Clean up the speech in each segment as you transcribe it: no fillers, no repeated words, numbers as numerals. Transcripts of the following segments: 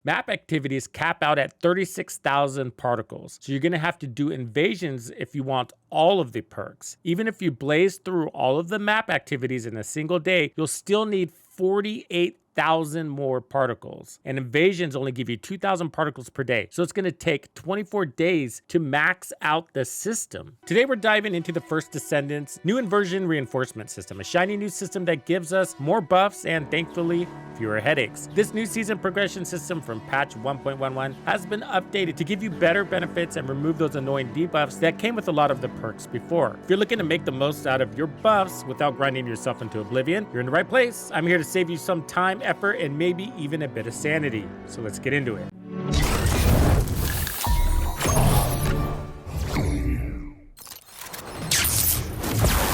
Map activities cap out at 36,000 particles, so you're going to have to do invasions if you want all of the perks. Even if you blaze through all of the map activities in a single day, you'll still need 48,000 more particles. And invasions only give you 2,000 particles per day. So it's going to take 24 days to max out the system. Today we're diving into the First Descendant's new Inversion Reinforcement System, a shiny new system that gives us more buffs and thankfully fewer headaches. This new season progression system from patch 1.11 has been updated to give you better benefits and remove those annoying debuffs that came with a lot of the perks before. If you're looking to make the most out of your buffs without grinding yourself into oblivion, you're in the right place. I'm here to save you some time, effort, and maybe even a bit of sanity. So let's get into it.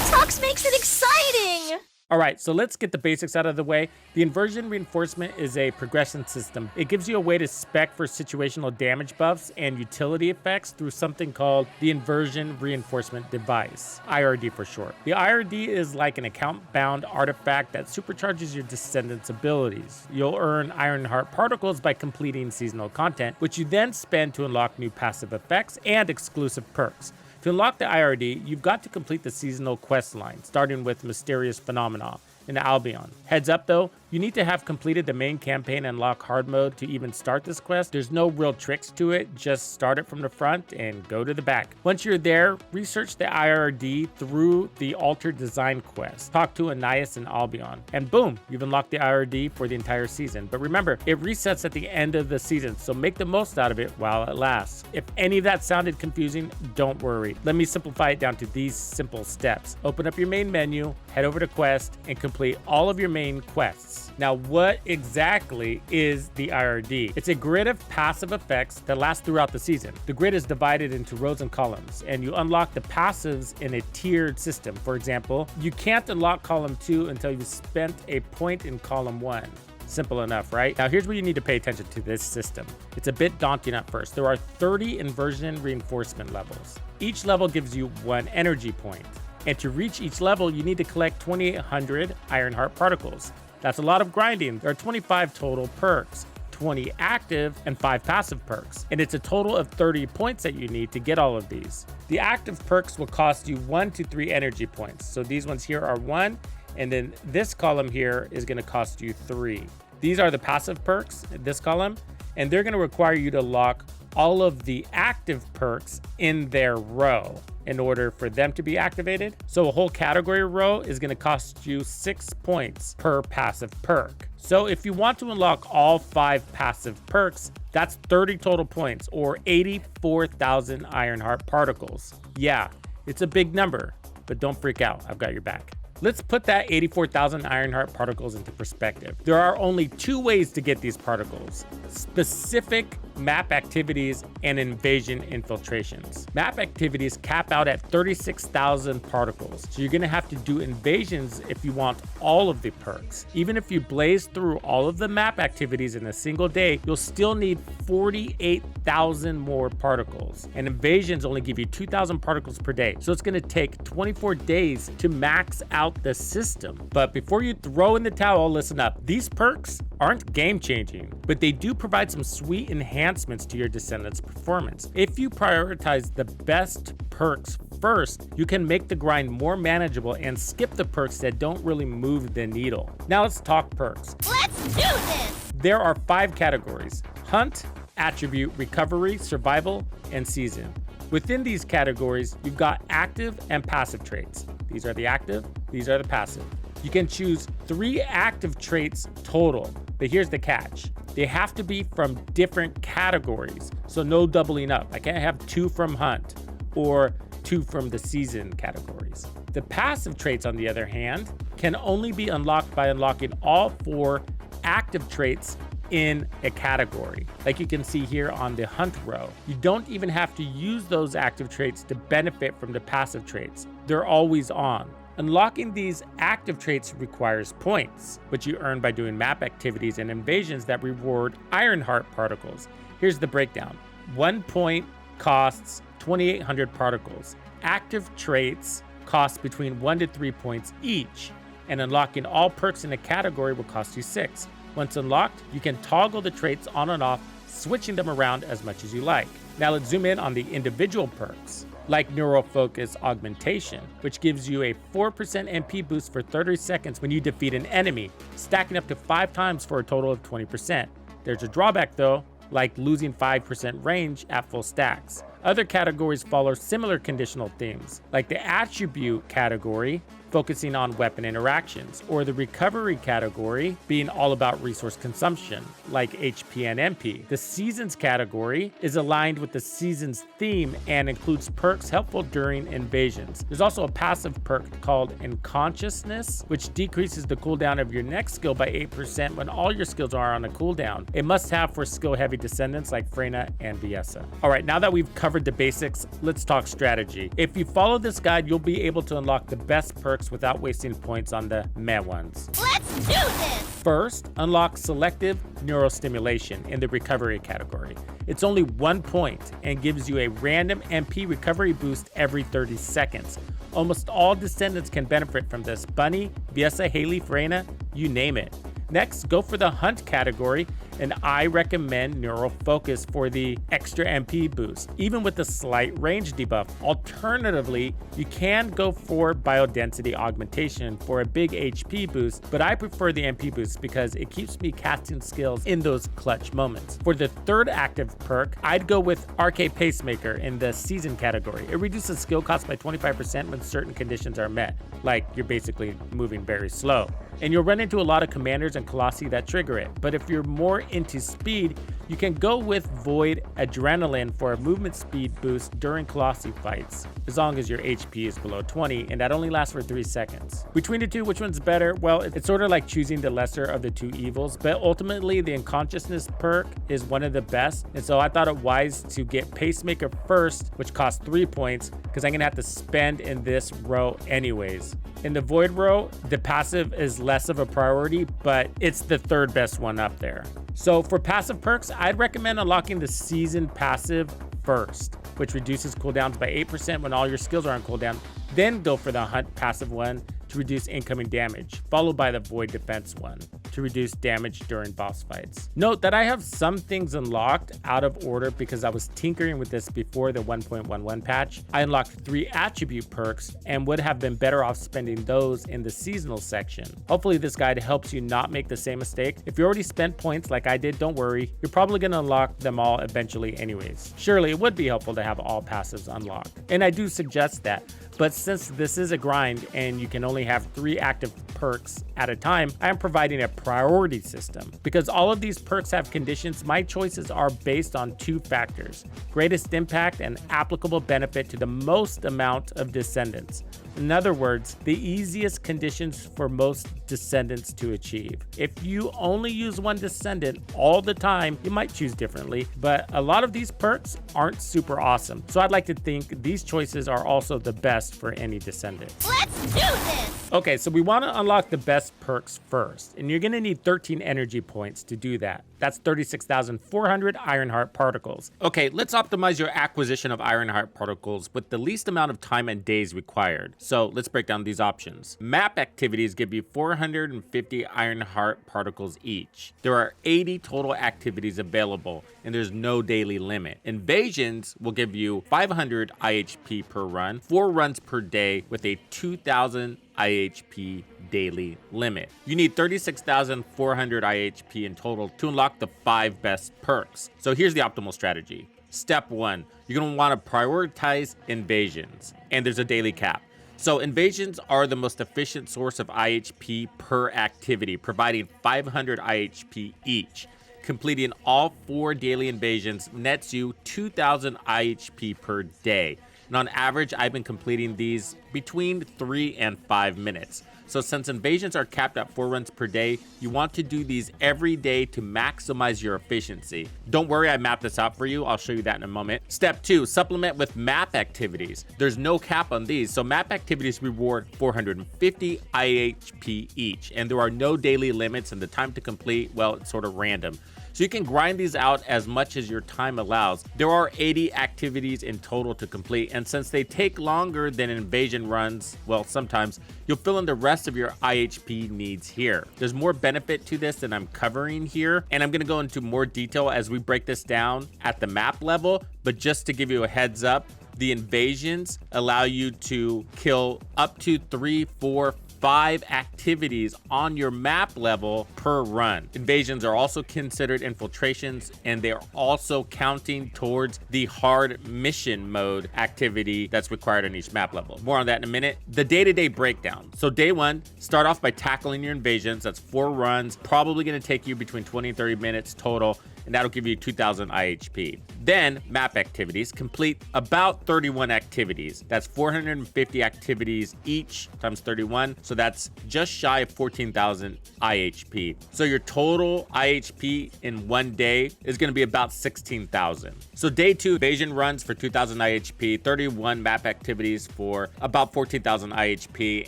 Tux makes it exciting! All right, so let's get the basics out of the way. The Inversion Reinforcement is a progression system. It gives you a way to spec for situational damage buffs and utility effects through something called the Inversion Reinforcement Device, IRD for short. The IRD is like an account-bound artifact that supercharges your descendants' abilities. You'll earn Ironheart Particles by completing seasonal content, which you then spend to unlock new passive effects and exclusive perks. To unlock the IRD, you've got to complete the seasonal quest line, starting with Mysterious Phenomena in Albion. Heads up though, you need to have completed the main campaign and unlock hard mode to even start this quest. There's no real tricks to it, just start it from the front and go to the back. Once you're there, research the IRD through the Altered Design quest. Talk to Anais in Albion, and boom, you've unlocked the IRD for the entire season. But remember, it resets at the end of the season, so make the most out of it while it lasts. If any of that sounded confusing, don't worry. Let me simplify it down to these simple steps. Open up your main menu, head over to quest, and complete all of your main quests. Now, what exactly is the IRD? It's a grid of passive effects that last throughout the season. The grid is divided into rows and columns, and you unlock the passives in a tiered system. For example, you can't unlock column 2 until you've spent a point in column 1. Simple enough, right? Now, here's where you need to pay attention to this system. It's a bit daunting at first. There are 30 inversion reinforcement levels. Each level gives you 1 energy point. And to reach each level, you need to collect 2,800 Ironheart Particles. That's a lot of grinding. There are 25 total perks, 20 active and 5 passive perks. And it's a total of 30 points that you need to get all of these. The active perks will cost you 1 to 3 energy points. So these ones here are 1, and then this column here is going to cost you 3. These are the passive perks in this column, and they're going to require you to lock all of the active perks in their row in order for them to be activated. So a whole category row is going to cost you 6 points per passive perk. So if you want to unlock all 5 passive perks, that's 30 total points or 84,000 Ironheart Particles. Yeah, it's a big number, but don't freak out. I've got your back. Let's put that 84,000 Ironheart Particles into perspective. There are only 2 ways to get these particles: specific map activities and invasion infiltrations. Map activities cap out at 36,000 particles, so you're going to have to do invasions if you want all of the perks. Even if you blaze through all of the map activities in a single day, you'll still need 48,000 more particles. And invasions only give you 2,000 particles per day, so it's going to take 24 days to max out the system. But before you throw in the towel, listen up. These perks aren't game-changing, but they do provide some sweet enhancements to your descendants' performance. If you prioritize the best perks first, you can make the grind more manageable and skip the perks that don't really move the needle. Now let's talk perks. Let's do this! There are 5 categories: Hunt, Attribute, Recovery, Survival, and Season. Within these categories, you've got active and passive traits. These are the active, these are the passive. You can choose 3 active traits total, but here's the catch. They have to be from different categories, so no doubling up. I can't have 2 from Hunt or 2 from the Season categories. The passive traits, on the other hand, can only be unlocked by unlocking all 4 active traits in a category, like you can see here on the Hunt row. You don't even have to use those active traits to benefit from the passive traits. They're always on. Unlocking these active traits requires points, which you earn by doing map activities and invasions that reward Ironheart Particles. Here's the breakdown. 1 point costs 2,800 particles. Active traits cost between 1 to 3 points each, and unlocking all perks in a category will cost you 6. Once unlocked, you can toggle the traits on and off, switching them around as much as you like. Now let's zoom in on the individual perks, like Neural Focus Augmentation, which gives you a 4% MP boost for 30 seconds when you defeat an enemy, stacking up to 5 times for a total of 20%. There's a drawback though, like losing 5% range at full stacks. Other categories follow similar conditional themes, like the attribute category, focusing on weapon interactions, or the recovery category being all about resource consumption, like HP and MP. The seasons category is aligned with the season's theme and includes perks helpful during invasions. There's also a passive perk called Unconsciousness, which decreases the cooldown of your next skill by 8% when all your skills are on a cooldown. A must-have for skill-heavy descendants like Freyna and Viessa. All right, now that we've covered the basics, let's talk strategy. If you follow this guide, you'll be able to unlock the best perks without wasting points on the meh ones. Let's do this! First, unlock selective neurostimulation in the recovery category. It's only 1 point and gives you a random MP recovery boost every 30 seconds. Almost all descendants can benefit from this. Bunny, Viessa, Haley, Freyna, you name it. Next, go for the hunt category, and I recommend Neural Focus for the extra MP boost, even with the slight range debuff. Alternatively, you can go for Biodensity Augmentation for a big HP boost, but I prefer the MP boost because it keeps me casting skills in those clutch moments. For the third active perk, I'd go with RK Pacemaker in the season category. It reduces skill cost by 25% when certain conditions are met, like you're basically moving very slow. And you'll run into a lot of commanders and colossi that trigger it. But if you're more into speed, you can go with Void Adrenaline for a movement speed boost during colossi fights, as long as your HP is below 20, and that only lasts for 3 seconds. Between the two, which one's better? Well, it's sort of like choosing the lesser of the two evils, but ultimately the Unconsciousness perk is one of the best, and so I thought it wise to get Pacemaker first, which costs 3 points, because I'm gonna have to spend in this row anyways. In the Void row, the passive is less of a priority, but it's the third best one up there. So for passive perks, I'd recommend unlocking the Season passive first, which reduces cooldowns by 8% when all your skills are on cooldown. Then go for the Hunt passive one to reduce incoming damage, followed by the Void Defense one to reduce damage during boss fights. Note that I have some things unlocked out of order because I was tinkering with this before the 1.11 patch. I unlocked 3 attribute perks and would have been better off spending those in the seasonal section. Hopefully this guide helps you not make the same mistake. If you already spent points like I did, don't worry. You're probably gonna unlock them all eventually anyways. Surely it would be helpful to have all passives unlocked, and I do suggest that. But since this is a grind and you can only have 3 active perks at a time, I am providing a priority system. Because all of these perks have conditions, my choices are based on 2 factors: greatest impact and applicable benefit to the most amount of descendants. In other words, the easiest conditions for most descendants to achieve. If you only use one descendant all the time, you might choose differently, but a lot of these perks aren't super awesome. So I'd like to think these choices are also the best for any descendant. Let's do this! Okay, so we want to unlock the best perks first, and you're going to need 13 energy points to do that. That's 36,400 Ironheart Particles. Okay, let's optimize your acquisition of Ironheart Particles with the least amount of time and days required. So let's break down these options. Map activities give you 450 Ironheart Particles each. There are 80 total activities available, and there's no daily limit. Invasions will give you 500 IHP per run, 4 runs per day with a 2,000 IHP daily limit. You need 36,400 IHP in total to unlock the 5 best perks. So here's the optimal strategy. Step 1, you're going to want to prioritize invasions, and there's a daily cap. So invasions are the most efficient source of IHP per activity, providing 500 IHP each. Completing all 4 daily invasions nets you 2,000 IHP per day. And on average, I've been completing these between 3 and 5 minutes. So since invasions are capped at 4 runs per day, you want to do these every day to maximize your efficiency. Don't worry, I mapped this out for you. I'll show you that in a moment. Step 2, supplement with map activities. There's no cap on these, so map activities reward 450 IHP each, and there are no daily limits, and the time to complete, well, it's sort of random. So you can grind these out as much as your time allows. There are 80 activities in total to complete, and since they take longer than invasion runs, well, sometimes, you'll fill in the rest of your IHP needs here. There's more benefit to this than I'm covering here, and I'm gonna go into more detail as we break this down at the map level, but just to give you a heads up, the invasions allow you to kill up to 3, 4, 5 activities on your map level per run. Invasions are also considered infiltrations, and they're also counting towards the hard mission mode activity that's required on each map level. More on that in a minute. The day-to-day breakdown. So day 1, start off by tackling your invasions. That's 4 runs, probably going to take you between 20 and 30 minutes total, and that'll give you 2,000 IHP. Then map activities, complete about 31 activities. That's 450 activities each times 31. So that's just shy of 14,000 IHP. So your total IHP in one day is gonna be about 16,000. So day 2, invasion runs for 2,000 IHP, 31 map activities for about 14,000 IHP.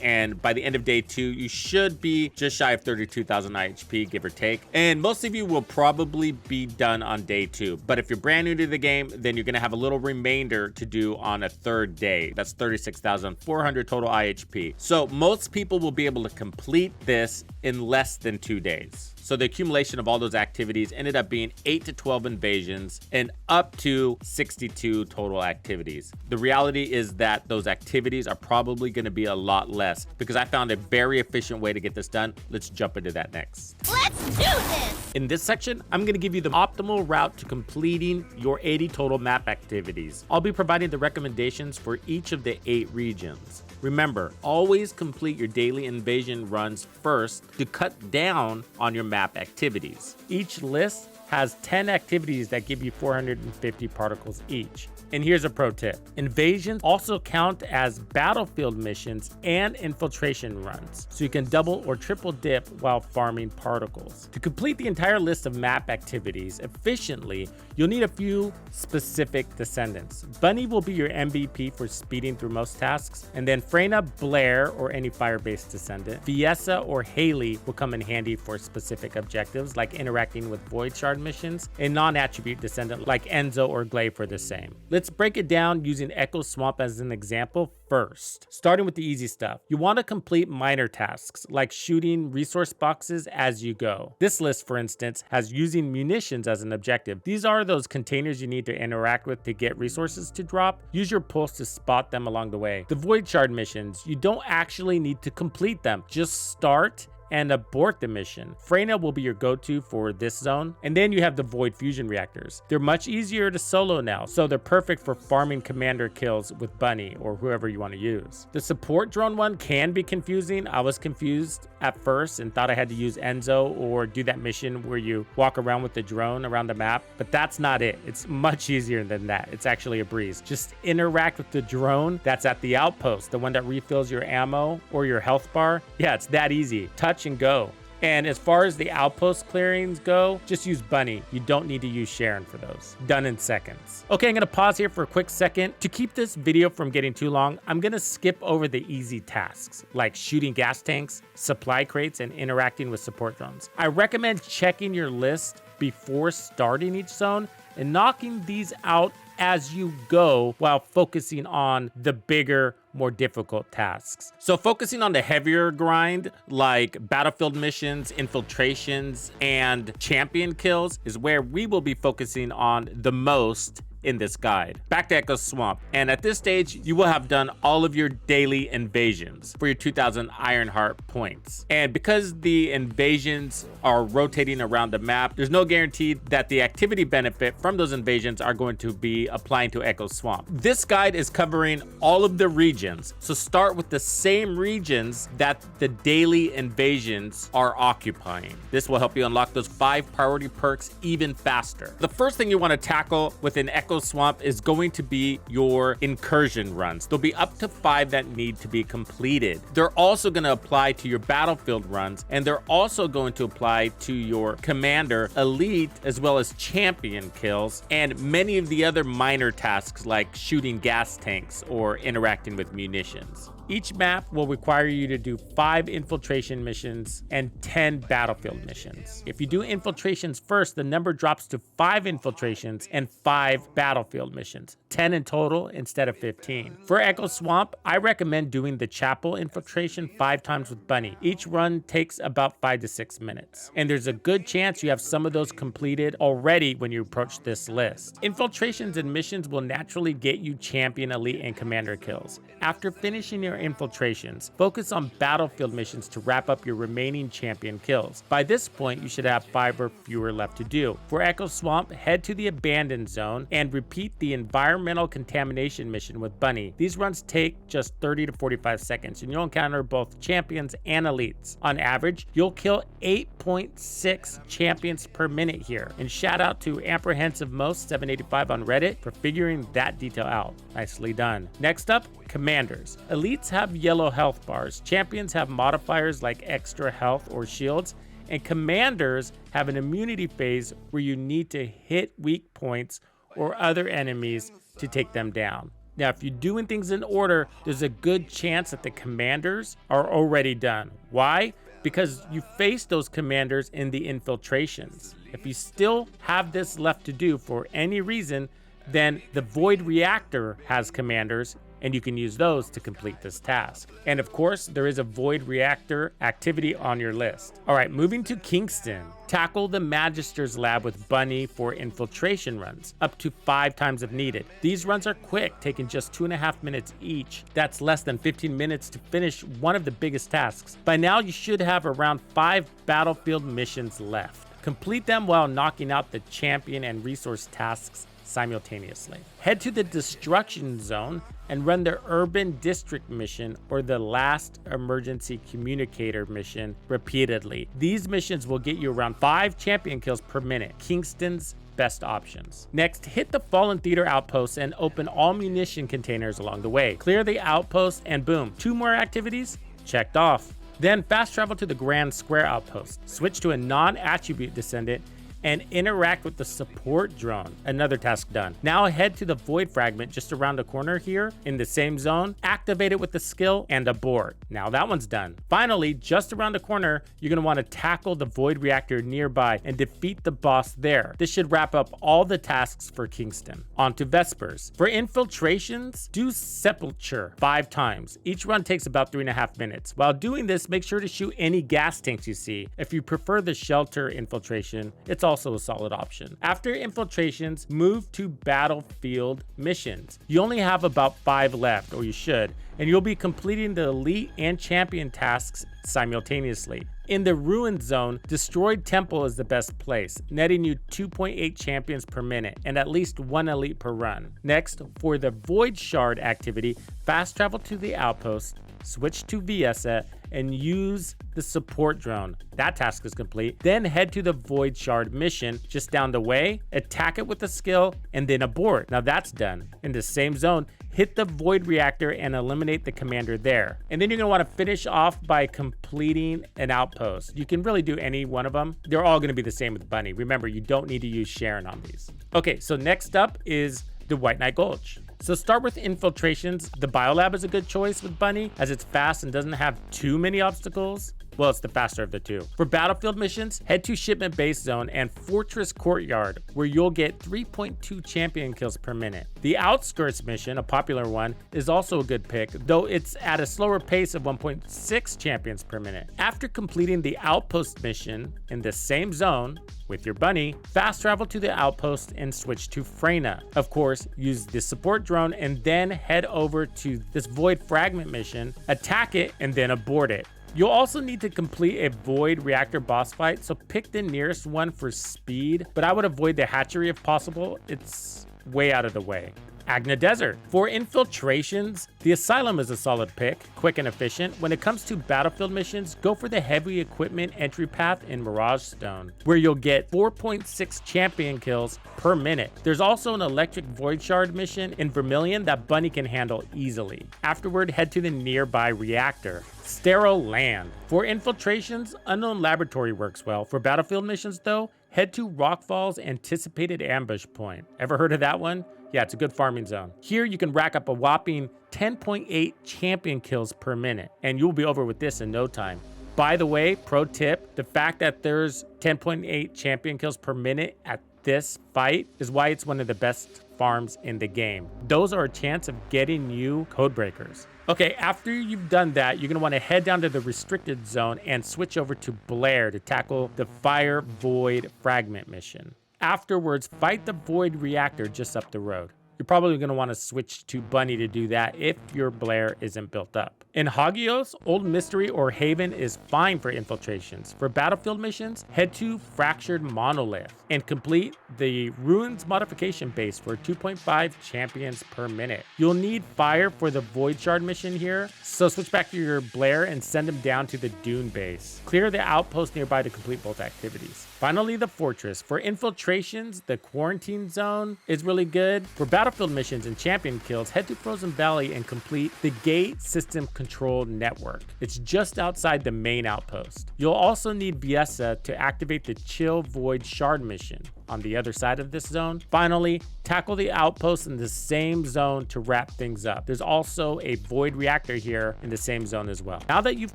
And by the end of day 2, you should be just shy of 32,000 IHP, give or take. And most of you will probably be done on day 2. But if you're brand new to the game, then you're gonna have a little remainder to do on a 3rd day. That's 36,400 total IHP. So most people will be able to complete this in less than 2 days. So the accumulation of all those activities ended up being 8 to 12 invasions and up to 62 total activities. The reality is that those activities are probably going to be a lot less because I found a very efficient way to get this done. Let's jump into that next. Let's do this! In this section, I'm going to give you the optimal route to completing your 80 total map activities. I'll be providing the recommendations for each of the 8 regions. Remember, always complete your daily invasion runs first to cut down on your map activities. Each list has 10 activities that give you 450 particles each. And here's a pro tip. Invasions also count as battlefield missions and infiltration runs, so you can double or triple dip while farming particles. To complete the entire list of map activities efficiently, you'll need a few specific descendants. Bunny will be your MVP for speeding through most tasks, and then Freyna, Blair, or any fire-based descendant. Fiessa or Haley will come in handy for specific objectives like interacting with Void Shard missions, and non-attribute descendant like Enzo or Glaive for the same. Let's break it down using Echo Swamp as an example first. Starting with the easy stuff. You want to complete minor tasks like shooting resource boxes as you go. This list, for instance, has using munitions as an objective. These are those containers you need to interact with to get resources to drop. Use your pulse to spot them along the way. The Void Shard missions, you don't actually need to complete them. Just start and abort the mission. Freyna will be your go-to for this zone. And then you have the Void Fusion Reactors. They're much easier to solo now, so they're perfect for farming commander kills with Bunny or whoever you want to use. The support drone one can be confusing. I was confused at first and thought I had to use Enzo or do that mission where you walk around with the drone around the map, but that's not it. It's much easier than that. It's actually a breeze. Just interact with the drone that's at the outpost, the one that refills your ammo or your health bar. Yeah, it's that easy. Touch and go. And as far as the outpost clearings go, just use Bunny. You don't need to use Sharon for those. Done in seconds. Okay, I'm gonna pause here for a quick second. To keep this video from getting too long, I'm gonna skip over the easy tasks, like shooting gas tanks, supply crates, and interacting with support drones. I recommend checking your list before starting each zone and knocking these out as you go while focusing on the bigger, more difficult tasks. So focusing on the heavier grind, like battlefield missions, infiltrations, and champion kills is where we will be focusing on the most in this guide. Back to Echo Swamp, and at this stage you will have done all of your daily invasions for your 2,000 Ironheart points. And because the invasions are rotating around the map, there's no guarantee that the activity benefit from those invasions are going to be applying to Echo Swamp. This guide is covering all of the regions, so start with the same regions that the daily invasions are occupying. This will help you unlock those 5 priority perks even faster. The first thing you want to tackle within Echo Swamp is going to be your incursion runs. There'll be up to 5 that need to be completed. They're also going to apply to your battlefield runs, and they're also going to apply to your commander, elite, as well as champion kills, and many of the other minor tasks like shooting gas tanks or interacting with munitions. Each map will require you to do 5 infiltration missions and 10 battlefield missions. If you do infiltrations first, the number drops to 5 infiltrations and 5 battlefield missions, 10 in total instead of 15. For Echo Swamp, I recommend doing the chapel infiltration 5 times with Bunny. Each run takes about 5 to 6 minutes, and there's a good chance you have some of those completed already when you approach this list. Infiltrations and missions will naturally get you champion, elite, and commander kills. After finishing your infiltrations, focus on battlefield missions to wrap up your remaining champion kills. By this point, you should have 5 or fewer left to do. For Echo Swamp, head to the abandoned zone and repeat the environmental contamination mission with Bunny. These runs take just 30 to 45 seconds, and you'll encounter both champions and elites. On average, you'll kill 8.6 champions per minute here. And shout out to Apprehensive Most 785 on Reddit for figuring that detail out. Nicely done. Next up, commanders. Elites have yellow health bars, champions have modifiers like extra health or shields, and commanders have an immunity phase where you need to hit weak points or other enemies to take them down. Now, if you're doing things in order, there's a good chance that the commanders are already done. Why? Because you face those commanders in the infiltrations. If you still have this left to do for any reason, then the Void Reactor has commanders, and you can use those to complete this task. And of course, there is a Void Reactor activity on your list. All right, moving to Kingston. Tackle the Magister's Lab with Bunny for infiltration runs, up to 5 times if needed. These runs are quick, taking just 2.5 minutes each. That's less than 15 minutes to finish one of the biggest tasks. By now, you should have around 5 battlefield missions left. Complete them while knocking out the champion and resource tasks simultaneously. Head to the Destruction Zone and run the Urban District mission or the Last Emergency Communicator mission repeatedly. These missions will get you around 5 champion kills per minute. Kingston's best options. Next, hit the Fallen Theater outpost and open all munition containers along the way. Clear the outpost and boom, 2 more activities checked off. Then fast travel to the Grand Square outpost. Switch to a non-attribute descendant and interact with the support drone. Another task done. Now head to the Void Fragment just around the corner here in the same zone, activate it with the skill and abort. Now that one's done. Finally, just around the corner, you're gonna wanna tackle the Void Reactor nearby and defeat the boss there. This should wrap up all the tasks for Kingston. On to Vespers. For infiltrations, do Sepulture 5 times. Each run takes about 3.5 minutes. While doing this, make sure to shoot any gas tanks you see. If you prefer the shelter infiltration, it's also a solid option. After infiltrations, move to battlefield missions. You only have about 5 left, or you should, and you'll be completing the elite and champion tasks simultaneously. In the Ruined Zone, Destroyed Temple is the best place, netting you 2.8 champions per minute and at least 1 elite per run. Next, for the Void Shard activity, fast travel to the outpost, switch to Viesa, and use the support drone. That task is complete. Then head to the Void Shard mission just down the way, attack it with a skill, and then abort. Now that's done. In the same zone, hit the Void Reactor and eliminate the commander there. And then you're gonna wanna finish off by completing an outpost. You can really do any one of them. They're all gonna be the same with Bunny. Remember, you don't need to use Sharon on these. Okay, so next up is the White Knight Gulch. So start with infiltrations. The Biolab is a good choice with Bunny as it's fast and doesn't have too many obstacles. Well, it's the faster of the two. For battlefield missions, head to Shipment Base Zone and Fortress Courtyard, where you'll get 3.2 champion kills per minute. The Outskirts mission, a popular one, is also a good pick, though it's at a slower pace of 1.6 champions per minute. After completing the Outpost mission in the same zone with your Bunny, fast travel to the Outpost and switch to Freyna. Of course, use the support drone and then head over to this Void Fragment mission, attack it, and then abort it. You'll also need to complete a Void Reactor boss fight, so pick the nearest one for speed, but I would avoid the hatchery if possible. It's way out of the way. Agna Desert. For infiltrations, the Asylum is a solid pick, quick and efficient. When it comes to battlefield missions, go for the heavy equipment entry path in Mirage Stone, where you'll get 4.6 champion kills per minute. There's also an electric Void Shard mission in Vermilion that Bunny can handle easily. Afterward, head to the nearby reactor. Sterile Land. For infiltrations, Unknown Laboratory works well. For battlefield missions though, head to Rockfall's Anticipated Ambush Point. Ever heard of that one? Yeah, it's a good farming zone. Here you can rack up a whopping 10.8 champion kills per minute, and you'll be over with this in no time. By the way, pro tip, the fact that there's 10.8 champion kills per minute at this fight is why it's one of the best farms in the game. Those are a chance of getting you code breakers. Okay, after you've done that, you're gonna wanna head down to the restricted zone and switch over to Blair to tackle the Fire Void Fragment mission. Afterwards, fight the Void Reactor just up the road. You're probably gonna wanna switch to Bunny to do that if your Blair isn't built up. In Hagios, Old Mystery or Haven is fine for infiltrations. For battlefield missions, head to Fractured Monolith and complete the Ruins modification base for 2.5 champions per minute. You'll need fire for the Void Shard mission here, so switch back to your Blair and send him down to the Dune base. Clear the outpost nearby to complete both activities. Finally, the Fortress. For infiltrations, the Quarantine Zone is really good. For battlefield missions and champion kills, head to Frozen Valley and complete the Gate System Control Network. It's just outside the main outpost. You'll also need Viessa to activate the Chill Void Shard mission on the other side of this zone. Finally, tackle the outpost in the same zone to wrap things up. There's also a Void Reactor here in the same zone as well. Now that you've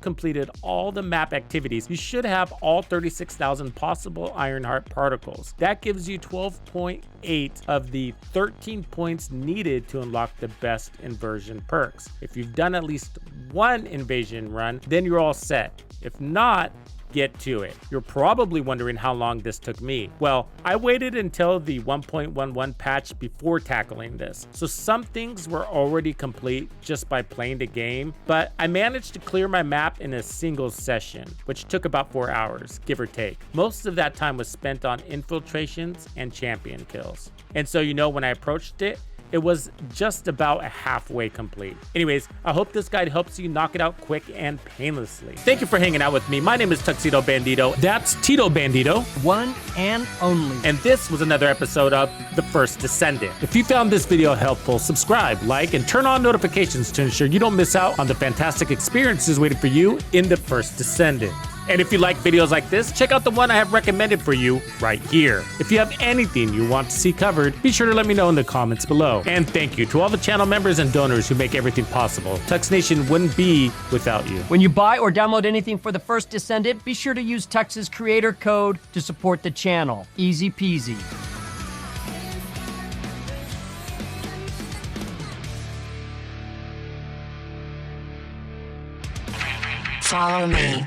completed all the map activities, you should have all 36,000 possible Ironheart Particles. That gives you 12.8 of the 13 points needed to unlock the best inversion perks. If you've done at least one invasion run, then you're all set. If not, get to it. You're probably wondering how long this took me. Well, I waited until the 1.11 patch before tackling this, so some things were already complete just by playing the game, but I managed to clear my map in a single session, which took about 4 hours, give or take. Most of that time was spent on infiltrations and champion kills. And so, when I approached it, it was just about halfway complete. Anyways, I hope this guide helps you knock it out quick and painlessly. Thank you for hanging out with me. My name is TUXEDO Bandido. That's Tito Bandido. One and only. And this was another episode of The First Descendant. If you found this video helpful, subscribe, like, and turn on notifications to ensure you don't miss out on the fantastic experiences waiting for you in The First Descendant. And if you like videos like this, check out the one I have recommended for you right here. If you have anything you want to see covered, be sure to let me know in the comments below. And thank you to all the channel members and donors who make everything possible. Tux Nation wouldn't be without you. When you buy or download anything for the First Descendant, be sure to use Tux's creator code to support the channel. Easy peasy. Follow me.